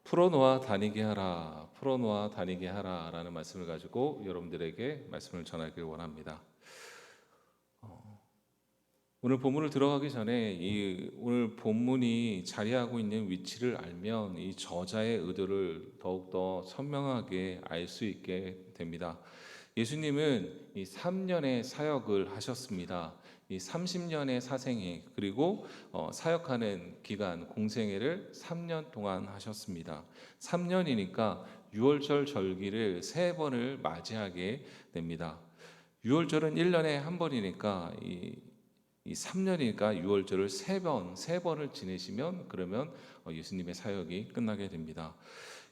풀어놓아 다니게 하라, 풀어놓아 다니게 하라라는 말씀을 가지고 여러분들에게 말씀을 전하길 원합니다. 오늘 본문을 들어가기 전에 이 오늘 본문이 자리하고 있는 위치를 알면 이 저자의 의도를 더욱더 선명하게 알 수 있게 됩니다. 예수님은 이 3년의 사역을 하셨습니다. 이 30년의 사생애 그리고 사역하는 기간 공생애를 3년 동안 하셨습니다. 3년이니까 유월절 절기를 3번을 맞이하게 됩니다. 유월절은 1년에 한 번이니까 이 3년이니까 유월절을 3번을 지내시면 그러면 예수님의 사역이 끝나게 됩니다.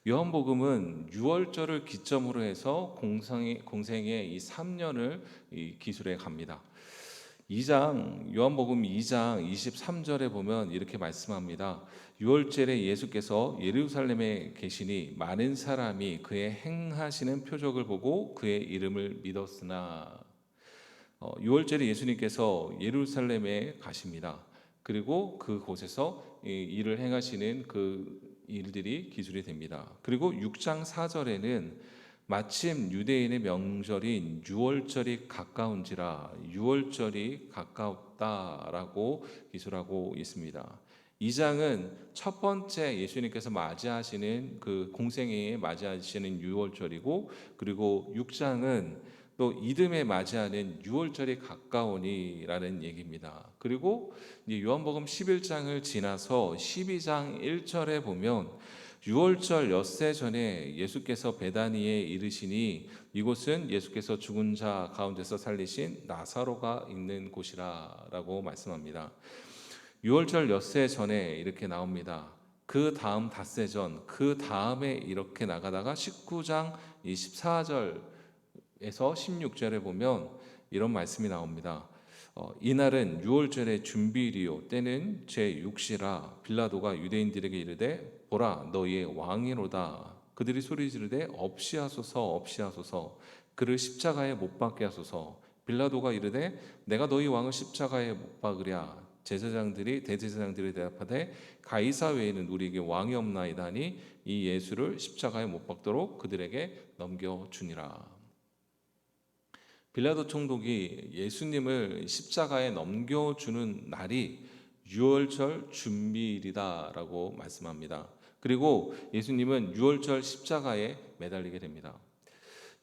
요한복음은 유월절을 기점으로 해서 공생의 이 3년을 기술해 갑니다. 요한복음 2장 23절에 보면 이렇게 말씀합니다. 유월절에 예수께서 예루살렘에 계시니 많은 사람이 그의 행하시는 표적을 보고 그의 이름을 믿었으나 6월절에 예수님께서 예루살렘에 가십니다. 그리고 그곳에서 일을 행하시는 그 일들이 기술이 됩니다. 그리고 6장 4절에는 마침 유대인의 명절인 유월절이 가까운지라 유월절이 가까웠다라고 기술하고 있습니다. 2장은 첫 번째 예수님께서 맞이하시는 그 공생애에 맞이하시는 유월절이고 그리고 6장은 또 이듬해 맞이하는 유월절이 가까우니라는 얘기입니다. 그리고 이제 요한복음 11장을 지나서 12장 1절에 보면 유월절 엿새 전에 예수께서 베다니에 이르시니 이곳은 예수께서 죽은 자 가운데서 살리신 나사로가 있는 곳이라라고 말씀합니다. 유월절 엿새 전에 이렇게 나옵니다. 그 다음 닷새 전, 그 다음에 이렇게 나가다가 19장 24절 에서 16절에 보면 이런 말씀이 나옵니다. 이날은 유월절의 준비일이요 때는 제6시라 빌라도가 유대인들에게 이르되 보라 너희의 왕이로다. 그들이 소리 지르되 없이하소서 없이하소서 그를 십자가에 못 박게 하소서. 빌라도가 이르되 내가 너희 왕을 십자가에 못 박으랴. 대제사장들이 대답하되 가이사 외에는 우리에게 왕이 없나이다 하니 이 예수를 십자가에 못 박도록 그들에게 넘겨주니라. 빌라도 총독이 예수님을 십자가에 넘겨주는 날이 유월절 준비일이다라고 말씀합니다. 그리고 예수님은 유월절 십자가에 매달리게 됩니다.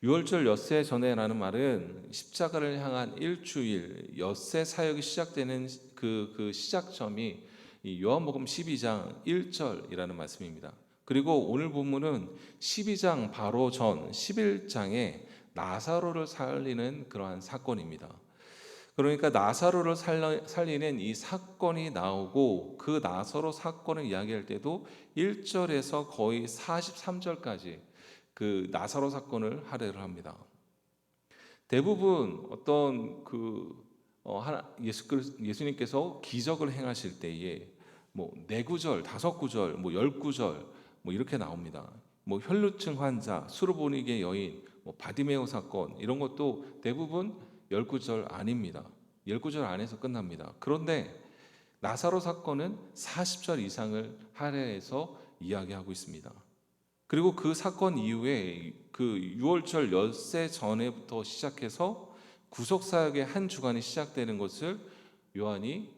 유월절 엿새 전에라는 말은 십자가를 향한 일주일 엿새 사역이 시작되는 그 시작점이 이 요한복음 12장 1절이라는 말씀입니다. 그리고 오늘 본문은 12장 바로 전 11장에 나사로를 살리는 그러한 사건입니다. 그러니까 나사로를 살리는 이 사건이 나오고 그 나사로 사건을 이야기할 때도 1절에서 거의 43절까지 그 나사로 사건을 할애를 합니다. 대부분 어떤 예수님께서 기적을 행하실 때에 뭐 4구절, 5구절, 뭐 10구절 뭐 이렇게 나옵니다. 뭐 혈루증 환자, 수르보니게 여인, 뭐 바디메오 사건 이런 것도 대부분 10구절 아닙니다. 10구절 안에서 끝납니다. 그런데 나사로 사건은 40절 이상을 할애해서 이야기하고 있습니다. 그리고 그 사건 이후에 그 유월절 엿새 전에부터 시작해서 구속사역의 한 주간이 시작되는 것을 요한이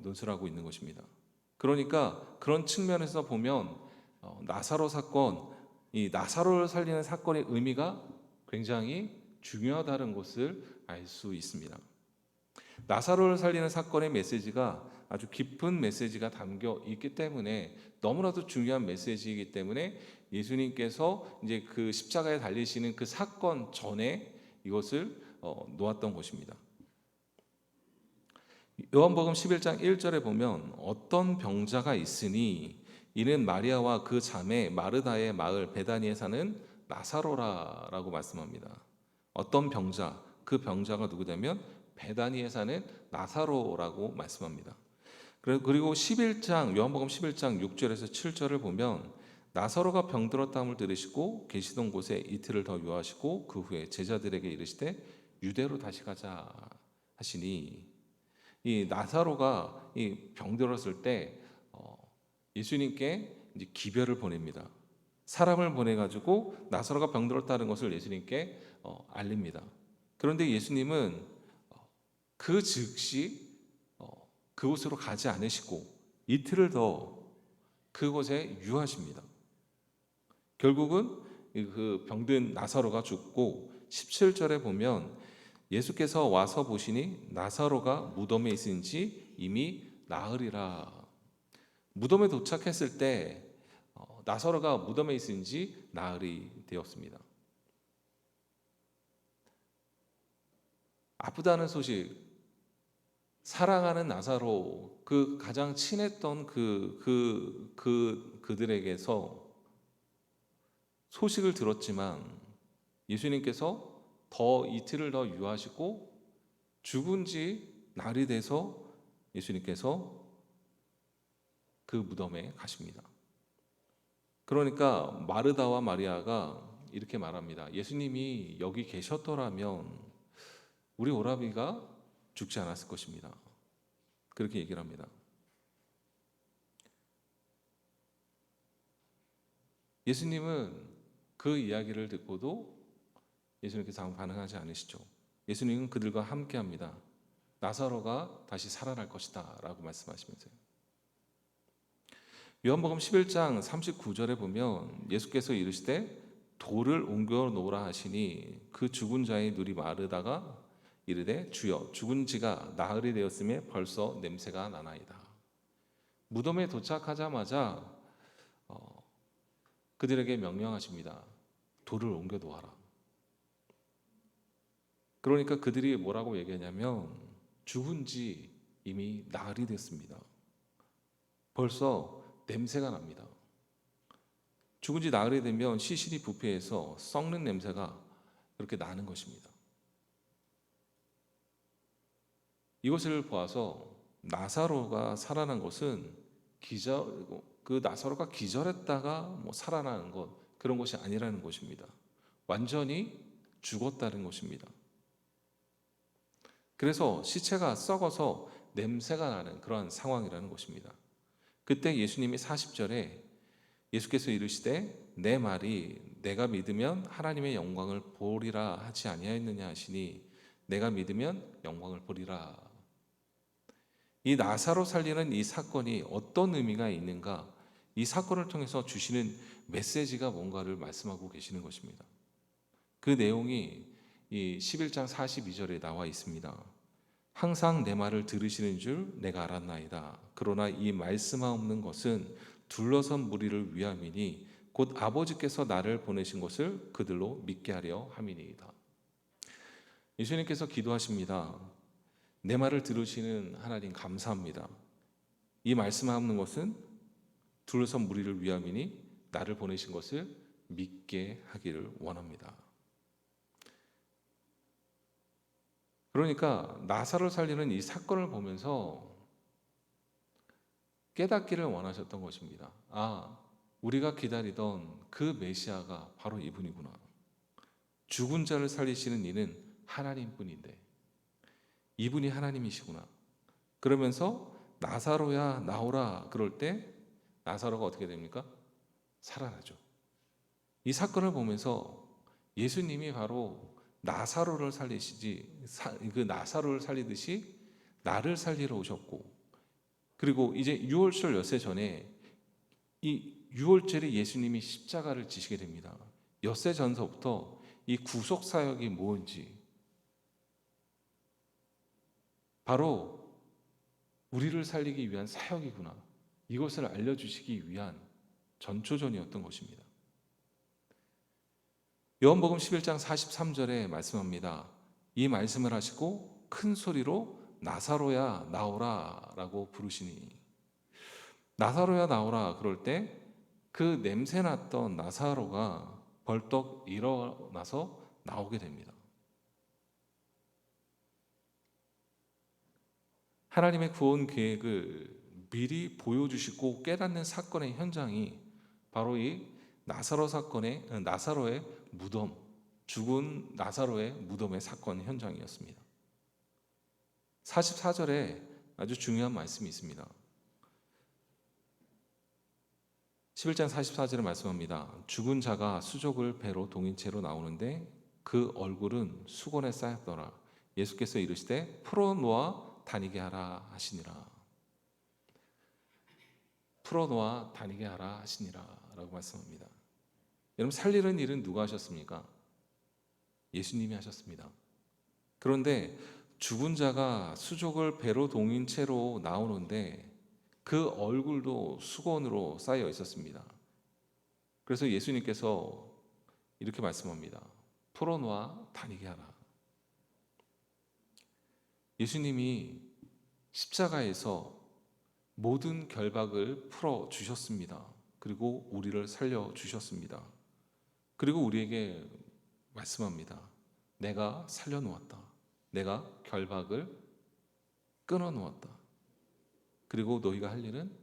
논술하고 있는 것입니다. 그러니까 그런 측면에서 보면 나사로 사건, 이 나사로를 살리는 사건의 의미가 굉장히 중요하다는 것을 알 수 있습니다. 나사로를 살리는 사건의 메시지가 아주 깊은 메시지가 담겨 있기 때문에 너무나도 중요한 메시지이기 때문에 예수님께서 이제 그 십자가에 달리시는 그 사건 전에 이것을 놓았던 것입니다. 요한복음 11장 1절에 보면 어떤 병자가 있으니 이는 마리아와 그 자매 마르다의 마을 베다니에 사는 나사로라라고 말씀합니다. 어떤 병자, 그 병자가 누구냐면 베다니에 사는 나사로라고 말씀합니다. 그리고 요한복음 11장 6절에서 7절을 보면 나사로가 병들었다함을 들으시고 계시던 곳에 이틀을 더 유하시고 그 후에 제자들에게 이르시되 유대로 다시 가자 하시니 이 나사로가 이 병들었을 때 예수님께 이제 기별을 보냅니다. 사람을 보내가지고 나사로가 병들었다는 것을 예수님께 알립니다. 그런데 예수님은 그 즉시 그곳으로 가지 않으시고 이틀을 더 그곳에 유하십니다. 결국은 그 병든 나사로가 죽고 17절에 보면 예수께서 와서 보시니 나사로가 무덤에 있은지 이미 나으리라. 무덤에 도착했을 때 나사로가 무덤에 있은지 나으리 되었습니다. 아프다는 소식, 사랑하는 나사로, 그 가장 친했던 그들에게서 소식을 들었지만 예수님께서 이틀을 더 유하시고 죽은 지 날이 돼서 예수님께서 그 무덤에 가십니다. 그러니까 마르다와 마리아가 이렇게 말합니다. 예수님이 여기 계셨더라면 우리 오라비가 죽지 않았을 것입니다. 그렇게 얘기를 합니다. 예수님은 그 이야기를 듣고도 예수님께서 아무 반응하지 않으시죠. 예수님은 그들과 함께합니다. 나사로가 다시 살아날 것이다 라고 말씀하시면서요. 요한복음 11장 39절에 보면 예수께서 이르시되 돌을 옮겨 놓으라 하시니 그 죽은 자의 눈이 마르다가 이르되 주여 죽은 지가 나흘이 되었음에 벌써 냄새가 나나이다. 무덤에 도착하자마자 그들에게 명령하십니다. 돌을 옮겨 놓아라. 그러니까 그들이 뭐라고 얘기하냐면 죽은 지 이미 나흘이 됐습니다. 벌써 냄새가 납니다. 죽은 지 나흘이 되면 시신이 부패해서 썩는 냄새가 그렇게 나는 것입니다. 이것을 보아서 나사로가 살아난 것은 그 나사로가 기절했다가 살아나는 것, 그런 것이 아니라는 것입니다. 완전히 죽었다는 것입니다. 그래서 시체가 썩어서 냄새가 나는 그러한 상황이라는 것입니다. 그때 예수님이 40절에 예수께서 이르시되 내 말이 내가 믿으면 하나님의 영광을 보리라 하지 아니하였느냐 하시니 내가 믿으면 영광을 보리라. 이 나사로 살리는 이 사건이 어떤 의미가 있는가? 이 사건을 통해서 주시는 메시지가 뭔가를 말씀하고 계시는 것입니다. 그 내용이 이 11장 42절에 나와 있습니다. 항상 내 말을 들으시는 줄 내가 알았나이다. 그러나 이 말씀하옵는 것은 둘러선 무리를 위함이니 곧 아버지께서 나를 보내신 것을 그들로 믿게 하려 함이니이다. 예수님께서 기도하십니다. 내 말을 들으시는 하나님 감사합니다. 이 말씀하옵는 것은 둘러선 무리를 위함이니 나를 보내신 것을 믿게 하기를 원합니다. 그러니까 나사로를 살리는 이 사건을 보면서 깨닫기를 원하셨던 것입니다. 우리가 기다리던 그 메시아가 바로 이분이구나. 죽은 자를 살리시는 이는 하나님뿐인데 이분이 하나님이시구나. 그러면서 나사로야 나오라 그럴 때 나사로가 어떻게 됩니까? 살아나죠. 이 사건을 보면서 예수님이 바로 나사로를 살리듯이 나를 살리러 오셨고, 그리고 이제 유월절 엿새 전에 이 유월절에 예수님이 십자가를 지시게 됩니다. 엿새 전서부터 이 구속 사역이 뭔지 바로 우리를 살리기 위한 사역이구나, 이것을 알려주시기 위한 전초전이었던 것입니다. 요한복음 11장 43절에 말씀합니다. 이 말씀을 하시고 큰 소리로 나사로야 나오라 라고 부르시니, 나사로야 나오라 그럴 때 그 냄새 났던 나사로가 벌떡 일어나서 나오게 됩니다. 하나님의 구원 계획을 미리 보여주시고 깨닫는 사건의 현장이 바로 이 나사로의 무덤, 죽은 나사로의 무덤의 사건 현장이었습니다. 44절에 아주 중요한 말씀이 있습니다. 11장 44절에 말씀합니다. 죽은 자가 수족을 배로 동인 채로 나오는데 그 얼굴은 수건에 쌓였더라. 예수께서 이르시되 풀어놓아 다니게 하라 하시니라. 풀어놓아 다니게 하라 하시니라 라고 말씀합니다. 여러분, 살리는 일은 누가 하셨습니까? 예수님이 하셨습니다. 그런데 죽은 자가 수족을 배로 동인 채로 나오는데 그 얼굴도 수건으로 쌓여 있었습니다. 그래서 예수님께서 이렇게 말씀합니다. 풀어놓아 다니게 하라. 예수님이 십자가에서 모든 결박을 풀어 주셨습니다. 그리고 우리를 살려 주셨습니다. 그리고 우리에게 말씀합니다. 내가 살려 놓았다. 내가 결박을 끊어 놓았다. 그리고 너희가 할 일은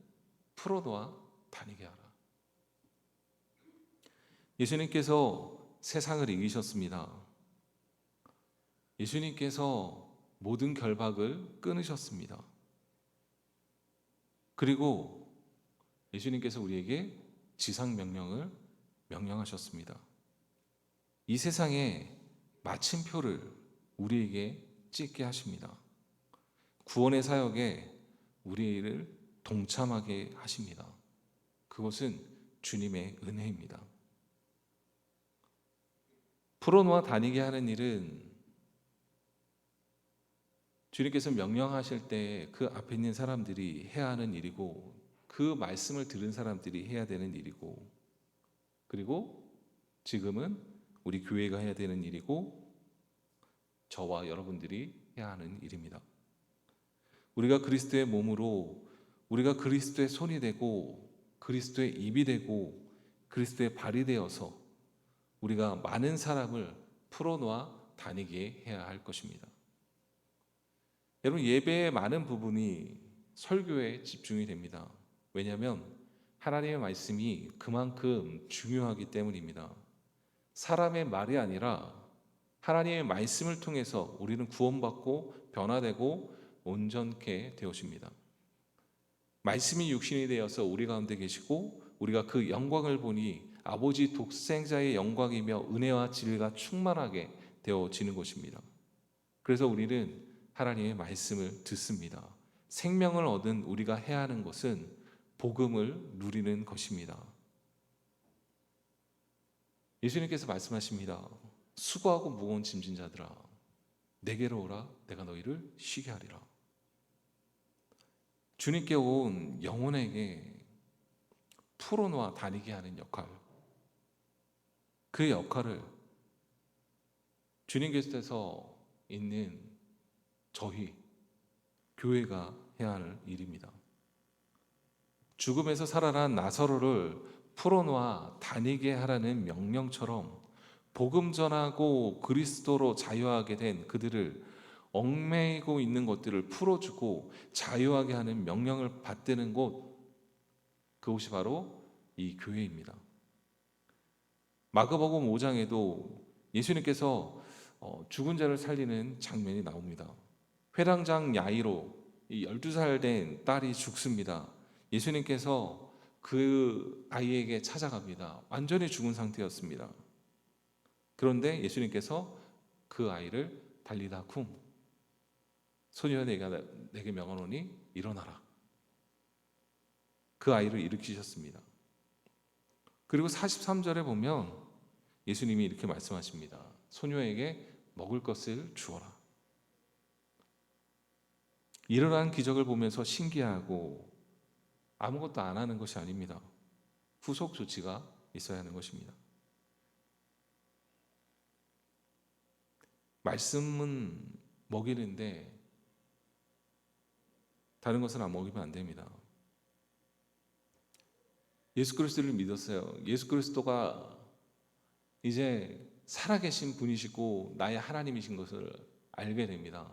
풀어 놓아 다니게 하라. 예수님께서 세상을 이기셨습니다. 예수님께서 모든 결박을 끊으셨습니다. 그리고 예수님께서 우리에게 지상 명령을 명령하셨습니다. 이 세상에 마침표를 우리에게 찍게 하십니다. 구원의 사역에 우리를 동참하게 하십니다. 그것은 주님의 은혜입니다. 풀어놓아 다니게 하는 일은 주님께서 명령하실 때 그 앞에 있는 사람들이 해야 하는 일이고, 그 말씀을 들은 사람들이 해야 되는 일이고, 그리고 지금은 우리 교회가 해야 되는 일이고, 저와 여러분들이 해야 하는 일입니다. 우리가 그리스도의 몸으로, 우리가 그리스도의 손이 되고 그리스도의 입이 되고 그리스도의 발이 되어서 우리가 많은 사람을 풀어놓아 다니게 해야 할 것입니다. 여러분, 예배의 많은 부분이 설교에 집중이 됩니다. 왜냐하면 하나님의 말씀이 그만큼 중요하기 때문입니다. 사람의 말이 아니라 하나님의 말씀을 통해서 우리는 구원받고 변화되고 온전케 되어집니다. 말씀이 육신이 되어서 우리 가운데 계시고 우리가 그 영광을 보니 아버지 독생자의 영광이며 은혜와 진리가 충만하게 되어지는 것입니다. 그래서 우리는 하나님의 말씀을 듣습니다. 생명을 얻은 우리가 해야 하는 것은 복음을 누리는 것입니다. 예수님께서 말씀하십니다. 수고하고 무거운 짐진 자들아, 내게로 오라. 내가 너희를 쉬게 하리라. 주님께 온 영혼에게 풀어놓아 다니게 하는 역할, 그 역할을 주님 곁에서 있는 저희 교회가 해야 할 일입니다. 죽음에서 살아난 나사로를 풀어놓아 다니게 하라는 명령처럼 복음 전하고 그리스도로 자유하게 된 그들을 얽매이고 있는 것들을 풀어주고 자유하게 하는 명령을 받드는 곳, 그곳이 바로 이 교회입니다. 마가복음 5장에도 예수님께서 죽은 자를 살리는 장면이 나옵니다. 회당장 야이로, 이 12살 된 딸이 죽습니다. 예수님께서 그 아이에게 찾아갑니다. 완전히 죽은 상태였습니다. 그런데 예수님께서 그 아이를 달리다 쿵, 소녀야 내게 명하노니 일어나라. 그 아이를 일으키셨습니다. 그리고 43절에 보면 예수님이 이렇게 말씀하십니다. 소녀에게 먹을 것을 주어라. 일어난 기적을 보면서 신기하고 아무것도 안 하는 것이 아닙니다. 후속 조치가 있어야 하는 것입니다. 말씀은 먹이는데 다른 것은 안 먹이면 안 됩니다. 예수 그리스도를 믿었어요. 예수 그리스도가 이제 살아계신 분이시고 나의 하나님이신 것을 알게 됩니다.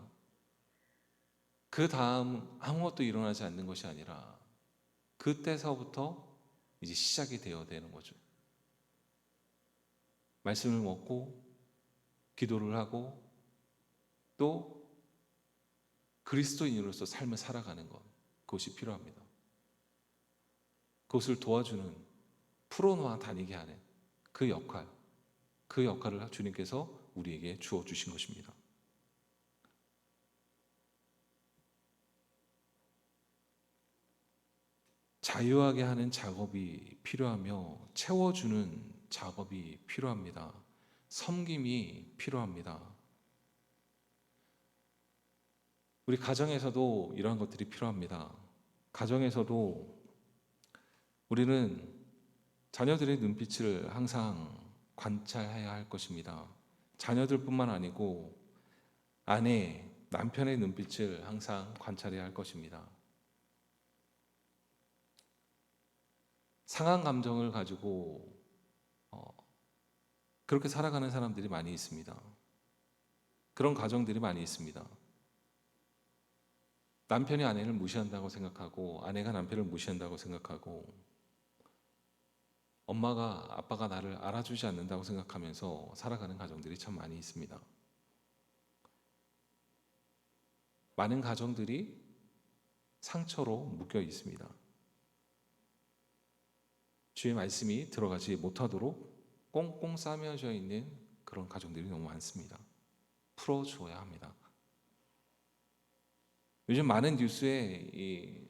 그 다음 아무것도 일어나지 않는 것이 아니라 그때서부터 이제 시작이 되어야 되는 거죠. 말씀을 먹고 기도를 하고 또 그리스도인으로서 삶을 살아가는 것, 그것이 필요합니다. 그것을 도와주는 풀어놓아 다니게 하는 그 역할을 주님께서 우리에게 주어 주신 것입니다. 자유하게 하는 작업이 필요하며 채워주는 작업이 필요합니다. 섬김이 필요합니다. 우리 가정에서도 이러한 것들이 필요합니다. 가정에서도 우리는 자녀들의 눈빛을 항상 관찰해야 할 것입니다. 자녀들뿐만 아니고 아내, 남편의 눈빛을 항상 관찰해야 할 것입니다. 상한 감정을 가지고 그렇게 살아가는 사람들이 많이 있습니다. 그런 가정들이 많이 있습니다. 남편이 아내를 무시한다고 생각하고 아내가 남편을 무시한다고 생각하고 엄마가 아빠가 나를 알아주지 않는다고 생각하면서 살아가는 가정들이 참 많이 있습니다. 많은 가정들이 상처로 묶여 있습니다. 주의 말씀이 들어가지 못하도록 꽁꽁 싸매어져 있는 그런 가정들이 너무 많습니다. 풀어줘야 합니다. 요즘 많은 뉴스에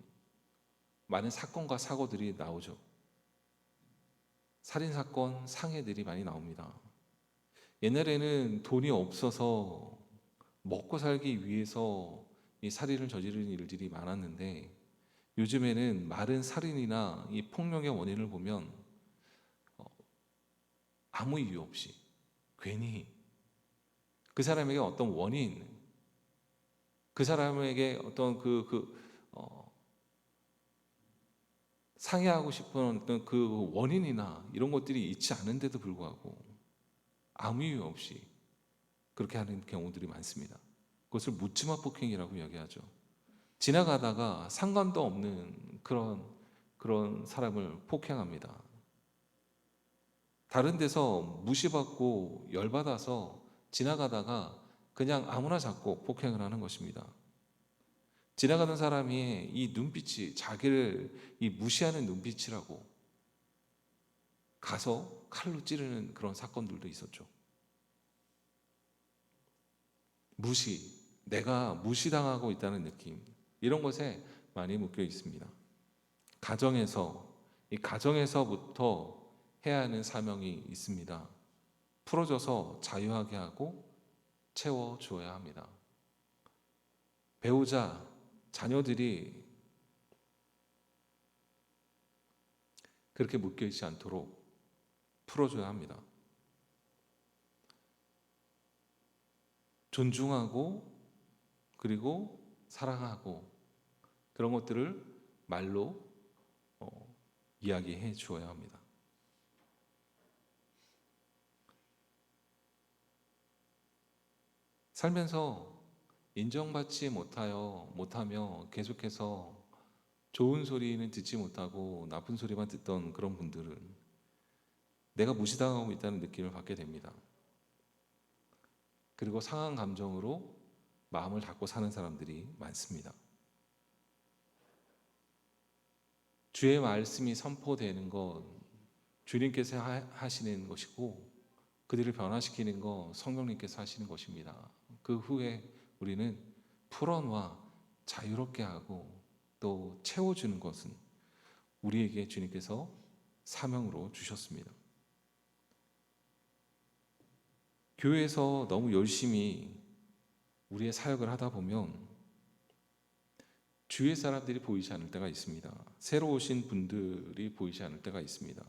많은 사건과 사고들이 나오죠. 살인사건, 상해들이 많이 나옵니다. 옛날에는 돈이 없어서 먹고 살기 위해서 이 살인을 저지르는 일들이 많았는데 요즘에는 마른 살인이나 이 폭력의 원인을 보면 아무 이유 없이 괜히 그 사람에게 어떤 원인, 그 사람에게 어떤 상해하고 싶은 어떤 그 원인이나 이런 것들이 있지 않은데도 불구하고 아무 이유 없이 그렇게 하는 경우들이 많습니다. 그것을 묻지마 폭행이라고 이야기하죠. 지나가다가 상관도 없는 그런 사람을 폭행합니다. 다른 데서 무시받고 열받아서 지나가다가 그냥 아무나 잡고 폭행을 하는 것입니다. 지나가는 사람이 이 눈빛이 자기를 이 무시하는 눈빛이라고 가서 칼로 찌르는 그런 사건들도 있었죠. 무시, 내가 무시당하고 있다는 느낌, 이런 것에 많이 묶여 있습니다. 이 가정에서부터 해야 하는 사명이 있습니다. 풀어줘서 자유하게 하고 채워줘야 합니다. 배우자, 자녀들이 그렇게 묶여 있지 않도록 풀어줘야 합니다. 존중하고 그리고 사랑하고 그런 것들을 말로 이야기해 주어야 합니다. 살면서 인정받지 못하며 계속해서 좋은 소리는 듣지 못하고 나쁜 소리만 듣던 그런 분들은 내가 무시당하고 있다는 느낌을 받게 됩니다. 그리고 상한 감정으로 마음을 닫고 사는 사람들이 많습니다. 주의 말씀이 선포되는 건 주님께서 하시는 것이고 그들을 변화시키는 건 성령님께서 하시는 것입니다. 그 후에 우리는 풀어놔 자유롭게 하고 또 채워주는 것은 우리에게 주님께서 사명으로 주셨습니다. 교회에서 너무 열심히 우리의 사역을 하다 보면 주위의 사람들이 보이지 않을 때가 있습니다. 새로 오신 분들이 보이지 않을 때가 있습니다.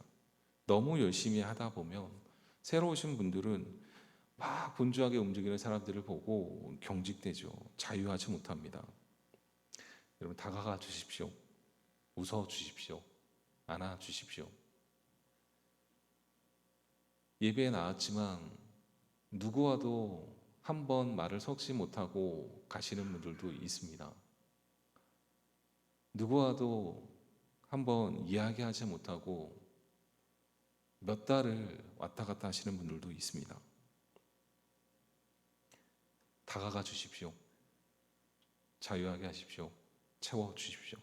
너무 열심히 하다 보면 새로 오신 분들은 막 분주하게 움직이는 사람들을 보고 경직되죠. 자유하지 못합니다. 여러분 다가가 주십시오. 웃어 주십시오. 안아 주십시오. 예배에 나왔지만 누구와도 한 번 말을 섞지 못하고 가시는 분들도 있습니다. 누구와도 한 번 이야기하지 못하고 몇 달을 왔다 갔다 하시는 분들도 있습니다. 다가가 주십시오. 자유하게 하십시오. 채워 주십시오.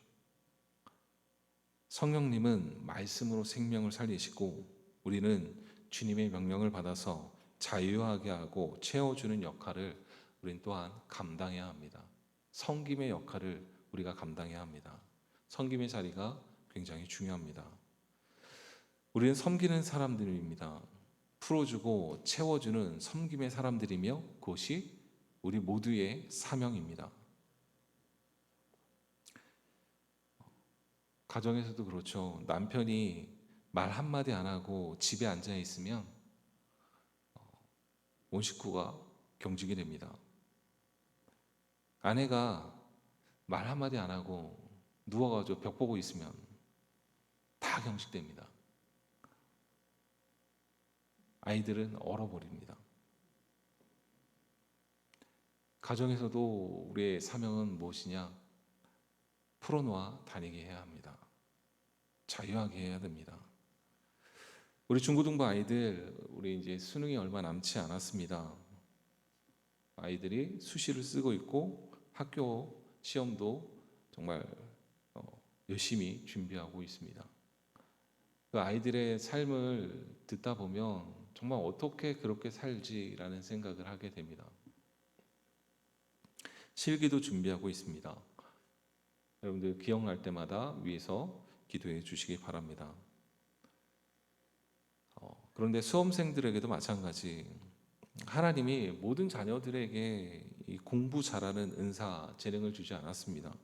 성령님은 말씀으로 생명을 살리시고 우리는 주님의 명령을 받아서 자유하게 하고 채워주는 역할을 우린 또한 감당해야 합니다. 섬김의 역할을 우리가 감당해야 합니다. 섬김의 자리가 굉장히 중요합니다. 우리는 섬기는 사람들입니다. 풀어주고 채워주는 섬김의 사람들이며 그것이 우리 모두의 사명입니다. 가정에서도 그렇죠. 남편이 말 한마디 안 하고 집에 앉아 있으면 온 식구가 경직이 됩니다. 아내가 말 한마디 안 하고 누워가지고 벽 보고 있으면 다 경직됩니다. 아이들은 얼어버립니다. 가정에서도 우리의 사명은 무엇이냐? 풀어놓아 다니게 해야 합니다. 자유하게 해야 됩니다. 우리 중고등부 아이들, 우리 이제 수능이 얼마 남지 않았습니다. 아이들이 수시를 쓰고 있고 학교 시험도 정말 열심히 준비하고 있습니다. 그 아이들의 삶을 듣다 보면 정말 어떻게 그렇게 살지라는 생각을 하게 됩니다. 실기도 준비하고 있습니다. 여러분들 기억날 때마다 위에서 기도해 주시기 바랍니다. 그런데 수험생들에게도 마찬가지. 하나님이 모든 자녀들에게 이 공부 잘하는 은사, 재능을 주지 않았습니다.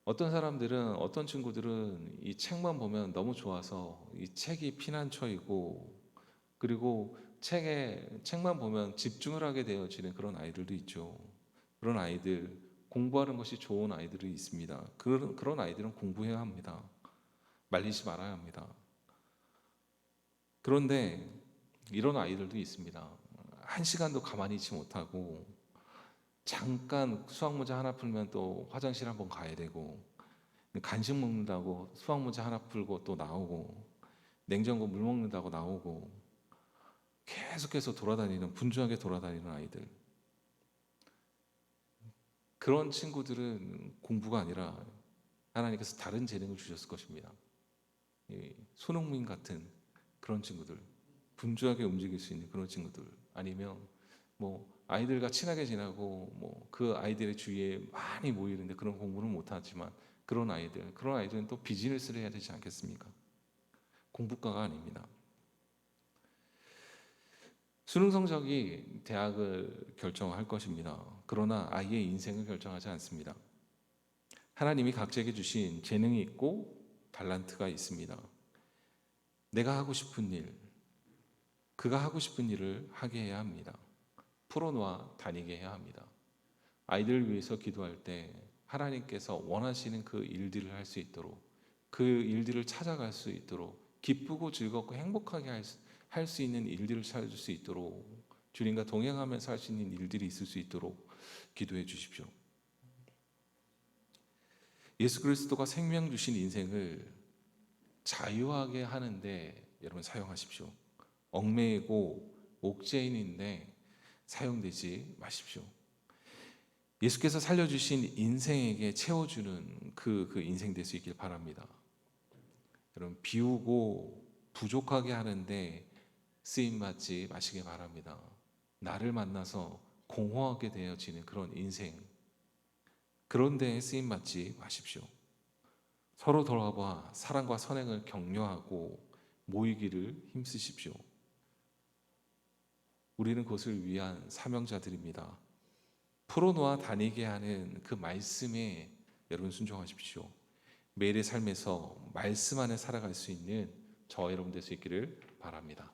어떤 사람들은, 어떤 친구들은 이 책만 보면 너무 좋아서 이 책이 피난처이고, 그리고 책만 보면 집중을 하게 되어지는 그런 아이들도 있죠. 그런 아이들, 공부하는 것이 좋은 아이들이 있습니다. 그런 아이들은 공부해야 합니다. 말리지 말아야 합니다. 그런데 이런 아이들도 있습니다. 한 시간도 가만히 있지 못하고 잠깐 수학 문제 하나 풀면 또 화장실 한번 가야 되고, 간식 먹는다고 수학 문제 하나 풀고 또 나오고, 냉장고 물 먹는다고 나오고, 계속해서 돌아다니는, 분주하게 돌아다니는 아이들. 그런 친구들은 공부가 아니라 하나님께서 다른 재능을 주셨을 것입니다. 손흥민 같은 그런 친구들, 분주하게 움직일 수 있는 그런 친구들, 아니면 뭐 아이들과 친하게 지나고 뭐 그 아이들의 주위에 많이 모이는데 그런 공부는 못하지만 그런 아이들은 또 비즈니스를 해야 되지 않겠습니까? 공부과가 아닙니다. 수능 성적이 대학을 결정할 것입니다. 그러나 아이의 인생을 결정하지 않습니다. 하나님이 각자에게 주신 재능이 있고 달란트가 있습니다. 내가 하고 싶은 일, 그가 하고 싶은 일을 하게 해야 합니다. 풀어놓아 다니게 해야 합니다. 아이들을 위해서 기도할 때 하나님께서 원하시는 그 일들을 할 수 있도록, 그 일들을 찾아갈 수 있도록, 기쁘고 즐겁고 행복하게 할 수 있는 일들을 찾을 수 있도록, 주님과 동행하면서 할 수 있는 일들이 있을 수 있도록 기도해 주십시오. 예수 그리스도가 생명 주신 인생을 자유하게 하는데 여러분 사용하십시오. 얽매이고 옥죄인인데 사용되지 마십시오. 예수께서 살려주신 인생에게 채워주는 그 인생 될 수 있길 바랍니다. 여러분 비우고 부족하게 하는데 쓰임받지 마시기 바랍니다. 나를 만나서 공허하게 되어지는 그런 인생, 그런 데에 쓰임받지 마십시오. 서로 돌아봐 사랑과 선행을 격려하고 모이기를 힘쓰십시오. 우리는 그것을 위한 사명자들입니다. 풀어놓아 다니게 하는 그 말씀에 여러분 순종하십시오. 매일의 삶에서 말씀 안에 살아갈 수 있는 저와 여러분 될 수 있기를 바랍니다.